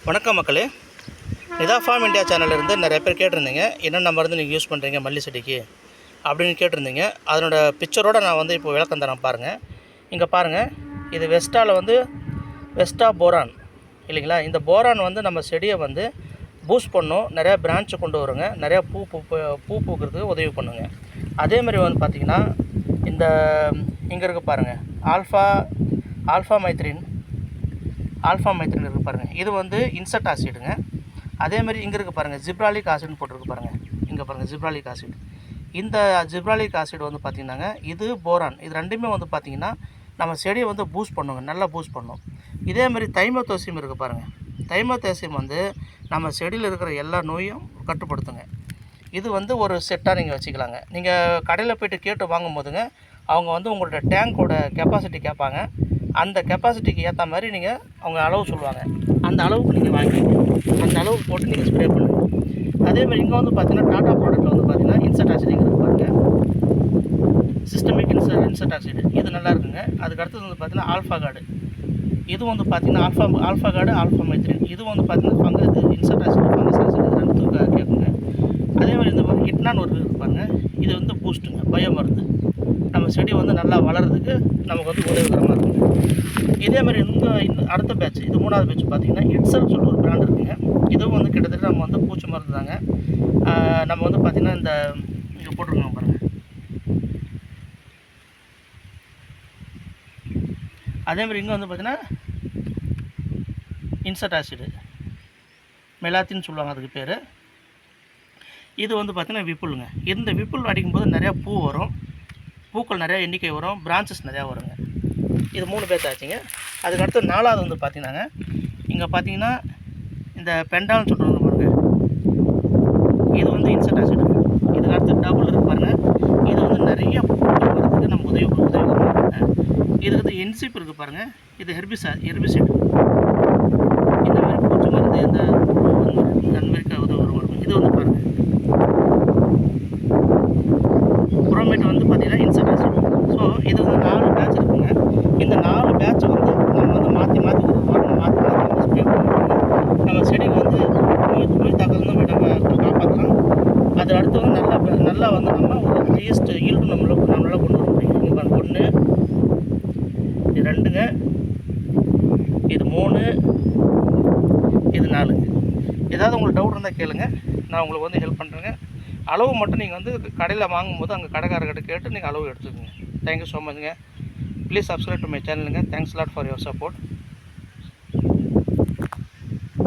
வணக்கம் மக்களே. Nita form India சேனலிருந்து நிறைய பேர் கேட்டிருந்தீங்க, என்னென்ன மருந்து நீங்கள் யூஸ் பண்ணுறீங்க மல்லி செடிக்கு அப்படின்னு கேட்டிருந்தீங்க. அதனோட பிக்சரோடு நான் வந்து இப்போ விளக்கம் தரேன் பாருங்கள். இங்கே பாருங்கள், இது வெஸ்டா போரான் இல்லைங்களா. இந்த போரான் வந்து நம்ம செடியை வந்து பூஸ்ட் பண்ணும், நிறையா பிரான்ச்சு கொண்டு வருங்க, நிறையா பூ பூக்கிறதுக்கு உதவி பண்ணுங்க. அதேமாதிரி வந்து பார்த்திங்கன்னா இந்த இங்கே இருக்குது பாருங்கள், ஆல்ஃபா மைத்ரின் இருக்குது பாருங்கள். இது வந்து இன்செக்ட் ஆசிடுங்க. அதேமாதிரி இங்கே இருக்குது பாருங்கள், ஜிப்ராலிக் ஆசிட்னு போட்டிருக்கு பாருங்கள். இங்கே பாருங்கள், ஜிப்ராலிக் ஆசிட். இந்த ஜிப்ராலிக் ஆசிட் வந்து பார்த்திங்கன்னாங்க, இது போரான். இது ரெண்டுமே வந்து பார்த்திங்கன்னா நம்ம செடியை வந்து பூஸ்ட் பண்ணுங்க, நல்லா பூஸ்ட் பண்ணும். இதேமாதிரி தைமோத்தோசியம் இருக்குது பாருங்கள். தைமோத்தோசியம் வந்து நம்ம செடியில் இருக்கிற எல்லா நோயும் கட்டுப்படுத்துங்க. இது வந்து ஒரு செட்டாக நீங்கள் வச்சுக்கலாங்க. நீங்கள் கடையில் போய்ட்டு கேட்டு வாங்கும் போதுங்க, அவங்க வந்து உங்களோட டேங்கோட கெப்பாசிட்டி கேட்பாங்க. அந்த கெப்பாசிட்டிக்கு ஏற்ற மாதிரி நீங்கள் அவங்க அளவு சொல்லுவாங்க. அந்த அளவுக்கு நீங்கள் வாங்கி அந்த அளவுக்கு போட்டு நீங்கள் ஸ்ப்ரே பண்ணுங்கள். அதேமாதிரி இங்கே வந்து பார்த்தீங்கன்னா டாடா ப்ராடக்ட்டில் வந்து பார்த்தீங்கன்னா இன்செக்ட் ஆசிடுங்கிறது பாருங்கள், சிஸ்டமிக் இன்செக்ட் ஆசிடு. இது நல்லா இருக்குங்க. அதுக்கு அடுத்தது வந்து பார்த்தீங்கன்னா ஆல்ஃபா கார்டு. இது வந்து பார்த்தீங்கன்னா ஆல்ஃபா கார்டு, ஆல்ஃபா மைத்ரின். இது வந்து பார்த்தீங்கன்னா இன்செக்ட் ஆசிடு, ஃபங்கஸ் ஆசிடு, இது ரெண்டுத்துக்கும் கேட்குங்க. அதேமாதிரி இந்த மாதிரி இட்னான் ஒரு இருப்பாங்க. இது வந்து பூஸ்ட்டுங்க, பயோ மருந்து. நம்ம செடி வந்து நல்லா வளர்கிறதுக்கு நமக்கு வந்து உதவிகரமாக இருக்குங்க. இதேமாதிரி இந்த அடுத்த பேட்ச், இது 3வது பேட்ச் பார்த்திங்கன்னா எட்சல் சொல்லிட்டு ஒரு பிராண்ட் இருக்குங்க. இதுவும் வந்து கிட்டத்தட்ட நம்ம வந்து பூச்சி மருந்து தாங்க. நம்ம வந்து பார்த்திங்கன்னா இந்த இங்கே போட்டிருக்கோங்க பாருங்கள். அதேமாதிரி இங்கே வந்து பார்த்திங்கன்னா இன்செக்ட் ஆசிடு, மெலாத்தின்னு சொல்லுவாங்க அதுக்கு பேர். இது வந்து பார்த்திங்கன்னா விப்புலுங்க. இந்த விப்புல் அடிக்கும்போது நிறையா பூ வரும், பூக்கள் நிறையா எண்ணிக்கை வரும், பிரான்ச்சஸ் நிறையா வருங்க. இது 3 பேட்ச் ஆச்சுங்க. அதுக்கடுத்து 4வது வந்து பார்த்திங்கன்னாங்க, இங்கே பார்த்திங்கன்னா இந்த பெண்டால்னு சொல்கிறது பாருங்க. இது வந்து இன்செக்ட் ஆசிடு. இதுக்கு அடுத்து டபுள் இருக்கு பாருங்கள். இது வந்து நிறைய பூக்கள் வரதுக்கு நம்ம உதவி பண்ணுறாங்க. இதுக்கு வந்து என்சிப் இருக்குது பாருங்கள். இது ஹெர்பிசைட். இந்த மாதிரி பூச்சி மருந்து இந்த நன்மைக்கு உதவி வரும். இது வந்து பாருங்கள் புரோமேட் வந்து பார்த்திங்கன்னா இன்செக்ட் ஆசிட். ஸோ இது வந்து 4 பேட்ச் இருக்குங்க. இந்த 4 பேட்சை வந்து நம்ம வந்து மாற்றி ஒரு வாரம் மாற்றி ஸ்ப்ரே பண்ணுவோம். நம்ம செடிக்கு வந்து நோய் தாக்கத்துலேருந்து நம்ம காப்பாற்றலாம். அது அடுத்து வந்து நல்லா வந்து நம்ம ஒரு ஹையஸ்ட் ஈல்டு நம்மளால் கொண்டு வர முடியும். இங்கே பாருங்க, 1, இது 2ங்க, இது 3, இது 4. ஏதாவது உங்களுக்கு டவுட் இருந்தால் கேளுங்க, நான் உங்களுக்கு வந்து ஹெல்ப் பண்ணுறேங்க. அளவு மட்டும் நீங்கள் வந்து கடையில் வாங்கும்போது அங்கே கடைக்காரர்கிட்ட கேட்டு நீங்கள் அளவு எடுத்துக்கோங்க. தேங்க்யூ ஸோ மச்ங்க. ப்ளீஸ் சப்ஸ்கிரைப் டு மை சேனலுங்க. Thanks lot for your support.